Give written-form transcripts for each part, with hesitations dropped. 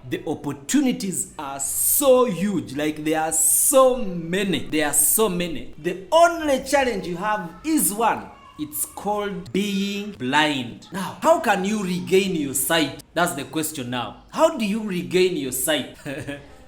The opportunities are so huge, like there are so many. The only challenge you have is one. It's called being blind. Now, how can you regain your sight? That's the question now. How do you regain your sight?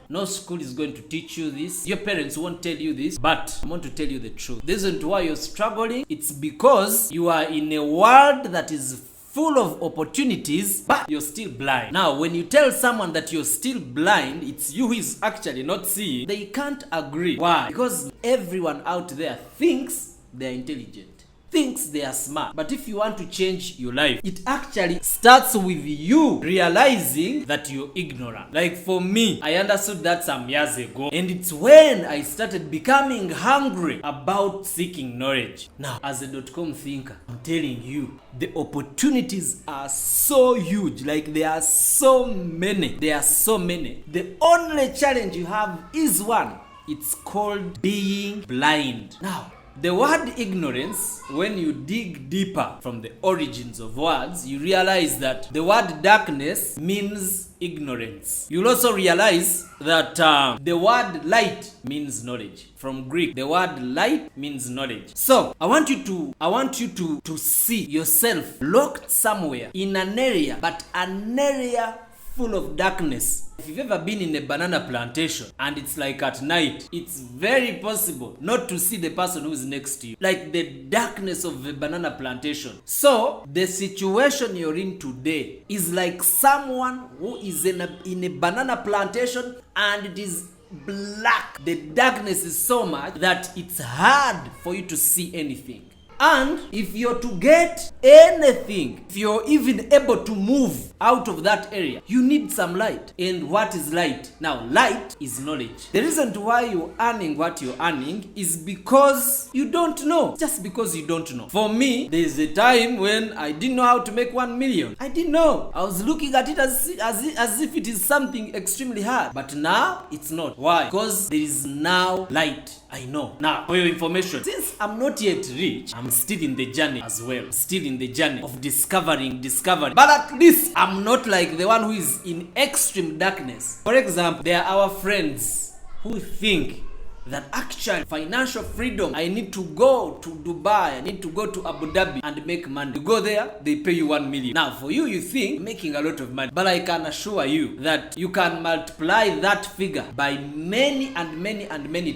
No school is going to teach you this. Your parents won't tell you this. But I want to tell you the truth. The reason why you're struggling, it's because you are in a world that is full of opportunities, but you're still blind. Now, when you tell someone that you're still blind, it's you who is actually not seeing, they can't agree. Why? Because everyone out there thinks they're intelligent, thinks they are smart. But if you want to change your life, it actually starts with you realizing that you're ignorant. Like for me, I understood that some years ago, and it's when I started becoming hungry about seeking knowledge. Now, as a .com thinker, I'm telling you, the opportunities are so huge, like there are so many. The only challenge you have is one. It's called being blind. Now, the word ignorance, when you dig deeper from the origins of words, you realize that the word darkness means ignorance. You'll also realize that the word light means knowledge. From Greek, the word light means knowledge. So I want you to see yourself locked somewhere in an area, but an area full of darkness. If you've ever been in a banana plantation and it's like at night, it's very possible not to see the person who's next to you, like the darkness of a banana plantation. So the situation you're in today is like someone who is in a banana plantation and it is black. The darkness is so much that it's hard for you to see anything. And if you're to get anything, if you're even able to move out of that area, you need some light. And what is light? Now, light is knowledge. The reason why you're earning what you're earning is because you don't know. Just because you don't know. For me, there's a time when I didn't know how to make 1 million. I didn't know. I was looking at it as if it is something extremely hard. But now, it's not. Why? Because there is now light. I know. Now, for your information, since I'm not yet rich, I'm still in the journey as well. Still in the journey of discovering. But at least I'm not like the one who is in extreme darkness. For example, there are our friends who think that actually financial freedom, I need to go to Dubai, I need to go to Abu Dhabi and make money. You go there, they pay you 1 million. Now for you, you think you're making a lot of money, but I can assure you that you can multiply that figure by many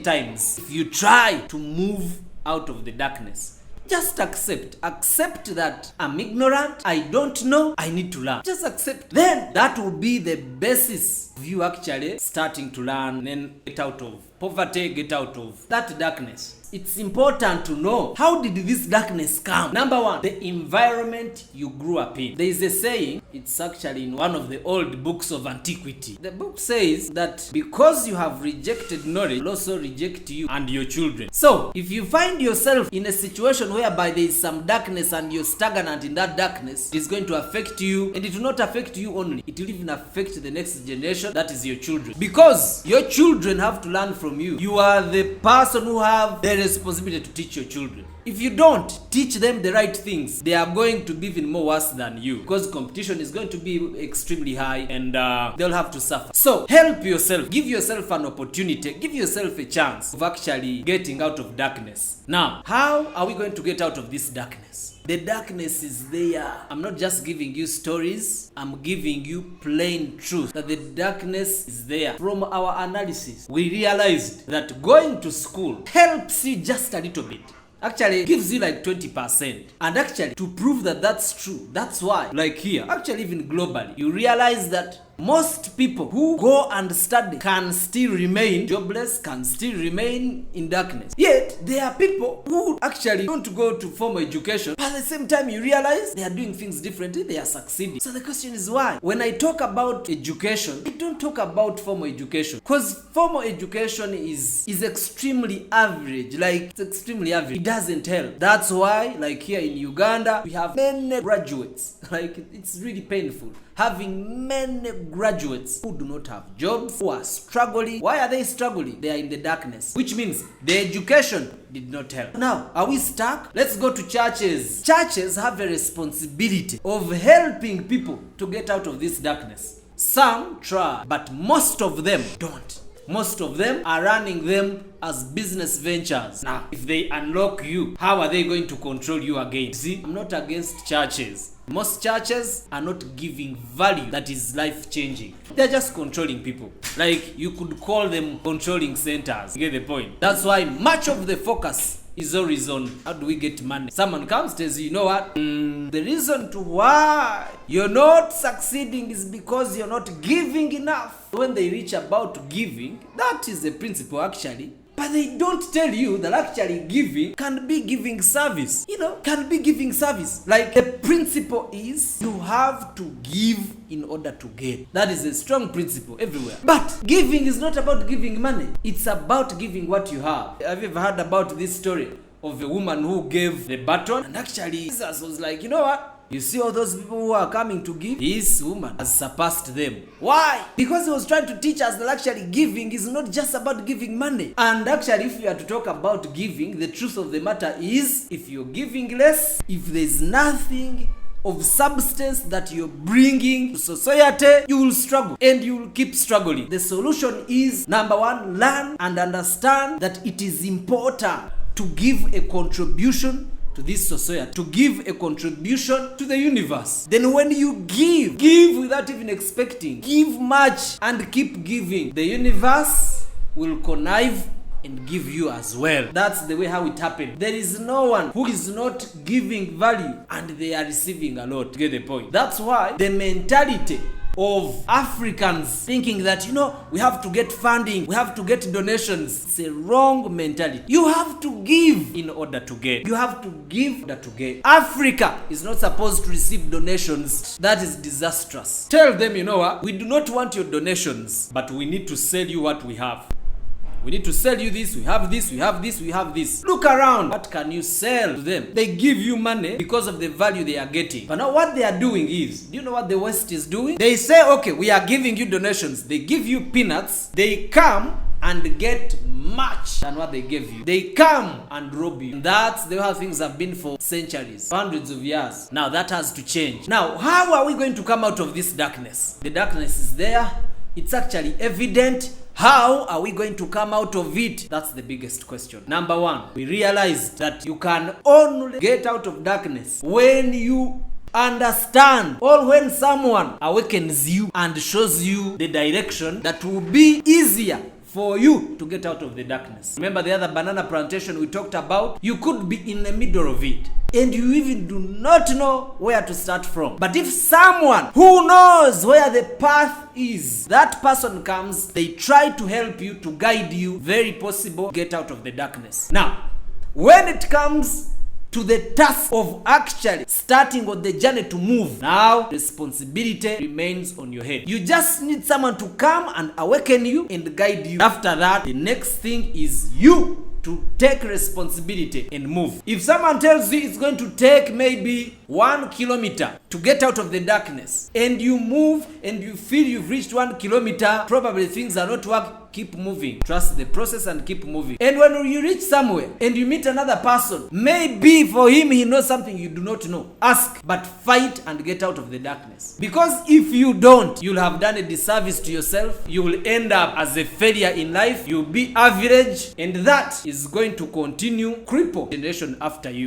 times if you try to move out of the darkness. Just accept that I'm ignorant, I don't know, I need to learn. Just accept. Then that will be the basis of you actually starting to learn, then get out of poverty, get out of that darkness. It's important to know, how did this darkness come? Number one, the environment you grew up in. There is a saying, it's actually in one of the old books of antiquity. The book says that because you have rejected knowledge, will also reject you and your children. So, if you find yourself in a situation whereby there is some darkness and you're stagnant in that darkness, it is going to affect you, and it will not affect you only. It will even affect the next generation, that is your children. Because your children have to learn from you. You are the person who have the responsibility to teach your children. If you don't teach them the right things, they are going to be even more worse than you, because competition is going to be extremely high and they'll have to suffer. So help yourself, give yourself an opportunity, give yourself a chance of actually getting out of darkness. Now, how are we going to get out of this darkness? The darkness is there. I'm not just giving you stories, I'm giving you plain truth that the darkness is there. From our analysis, we realized that going to school helps you just a little bit. Actually gives you like 20%. And actually, to prove that that's true, that's why, like here, actually even globally, you realize that most people who go and study can still remain jobless, can still remain in darkness. Yet, there are people who actually don't go to formal education, but at the same time you realize they are doing things differently, they are succeeding. So the question is why? When I talk about education, I don't talk about formal education, because formal education is extremely average, like it's extremely average. It doesn't help. That's why, like here in Uganda, we have many graduates. Like it's really painful having many graduates who do not have jobs, who are struggling. Why are they struggling? They are in the darkness, which means the education did not help. Now, are we stuck? Let's go to churches. Churches have a responsibility of helping people to get out of this darkness. Some try, but most of them don't. Most of them are running them as business ventures. Now, if they unlock you, how are they going to control you again? See, I'm not against churches. Most churches are not giving value that is life-changing. They're just controlling people. Like, you could call them controlling centers. You get the point? That's why much of the focus is always on how do we get money. Someone comes, tells you, you know what? The reason to why you're not succeeding is because you're not giving enough. When they reach about giving, that is the principle actually. But they don't tell you that actually giving can be giving service. Can be giving service. Like, the principle is you have to give in order to get. That is a strong principle everywhere. But giving is not about giving money. It's about giving what you have. Have you ever heard about this story of a woman who gave the baton? And actually, Jesus was like, you know what? You see all those people who are coming to give? This woman has surpassed them. Why? Because he was trying to teach us that actually giving is not just about giving money. And actually, if you are to talk about giving, the truth of the matter is, if you're giving less, if there's nothing of substance that you're bringing to society, you will struggle and you will keep struggling. The solution is, number one, learn and understand that it is important to give a contribution to this society, to give a contribution to the universe. Then when you give without even expecting, give much and keep giving, the universe will connive and give you as well. That's the way how it happened. There is no one who is not giving value and they are receiving a lot. Get the point? That's why the mentality of Africans thinking that, we have to get funding, we have to get donations. It's a wrong mentality. You have to give in order to get. You have to give in order to get. Africa is not supposed to receive donations. That is disastrous. Tell them, you know what? We do not want your donations, but we need to sell you what we have. We need to sell you this, we have this, we have this, we have this. Look around. What can you sell to them? They give you money because of the value they are getting. But now what they are doing is, do you know what the West is doing? They say, okay, we are giving you donations. They give you peanuts. They come and get much than what they gave you. They come and rob you. And that's the way things have been for centuries, hundreds of years. Now that has to change. Now, how are we going to come out of this darkness? The darkness is there. It's actually evident. How are we going to come out of it? That's the biggest question. Number one, we realize that you can only get out of darkness when you understand, or when someone awakens you and shows you the direction that will be easier for you to get out of the darkness. Remember the other banana plantation we talked about? You could be in the middle of it and you even do not know where to start from. But if someone who knows where the path is, that person comes, they try to help you, to guide you, very possible, get out of the darkness. Now, when it comes to the task of actually starting on the journey to move, now responsibility remains on your head. You just need someone to come and awaken you and guide you. After that, the next thing is you to take responsibility and move. If someone tells you it's going to take maybe 1 kilometer to get out of the darkness, and you move and you feel you've reached 1 kilometer, probably things are not working, keep moving. Trust the process and keep moving. And when you reach somewhere and you meet another person, maybe for him he knows something you do not know. Ask, but fight and get out of the darkness. Because if you don't, you'll have done a disservice to yourself. You will end up as a failure in life. You'll be average, and that is going to continue cripple generation after you.